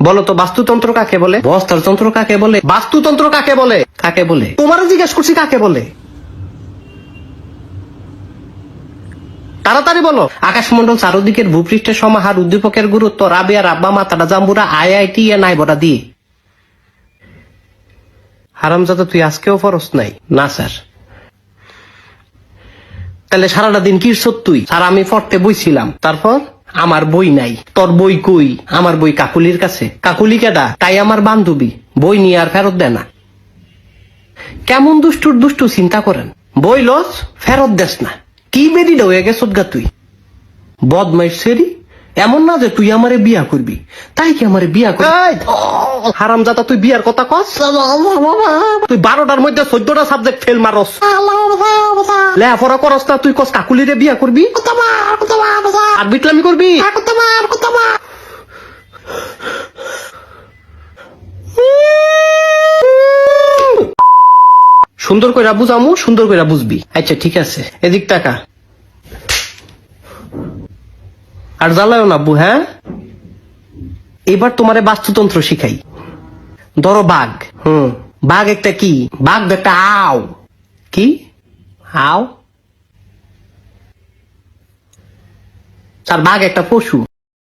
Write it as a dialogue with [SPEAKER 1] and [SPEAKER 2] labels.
[SPEAKER 1] বলো তো বাস্তুতন্ত্র কাকে বলে? বস্ত্রতন্ত্র কাকে বলে? বাস্তুতন্ত্র কাকে বলে? কাকে বলে? তোমারও জিজ্ঞেস করছি কাকে বলে। তাড়াতাড়ি বলো। আকাশমন্ডল চারদিকের ভূপৃষ্ঠের সমাহার, উদ্দীপকের গুরুত্ব, রাবিয়া রাব্বা মাতাটা জাম্বুরা আইআইটি এ নাই বড়া দিয়ে। হারামজাদা তুই আজকেও ফরস নাই? না স্যার। তাহলে সারাটা দিন কি তুই? স্যার আমি পড়তে বইছিলাম। তারপর? আমার বই নাই। তোর বই কই? আমার বই কাকুলির কাছে। কাকুলি কেডা? তাই আমার বান্ধবী। বই নিয়ে আর ফেরত দেয় না। কেমন দুষ্টুর দুষ্টু চিন্তা করেন। বই লস ফেরত দেস না। কি বেরিটা হয়ে গেছ গা তুই? বদমাইশ সেরি। এমন না যে তুই আমারে বিয়া করবি। তাই কি আমারে বিয়া করবি? হারামজাদা তুই বিয়ার কথা কস? তুই 12টার মধ্যে 14টা সাবজেক্ট ফেল মারস। লেখাপড়া করস না, তুই কস কাকুলিরে বিয়া করবি আর বিটলামি করবি। সুন্দর কইরা বুঝামু, সুন্দর কইরা বুঝবি। আচ্ছা ঠিক আছে, এদিক টাকা আর জ্বালায় না আব্বু। হ্যাঁ, এবার তোমারে বাস্তুতন্ত্র শিখাই। ধরো বাঘ। বাঘ একটা কি? বাঘ একটা আও। কি আও? আর বাঘ একটা পশু।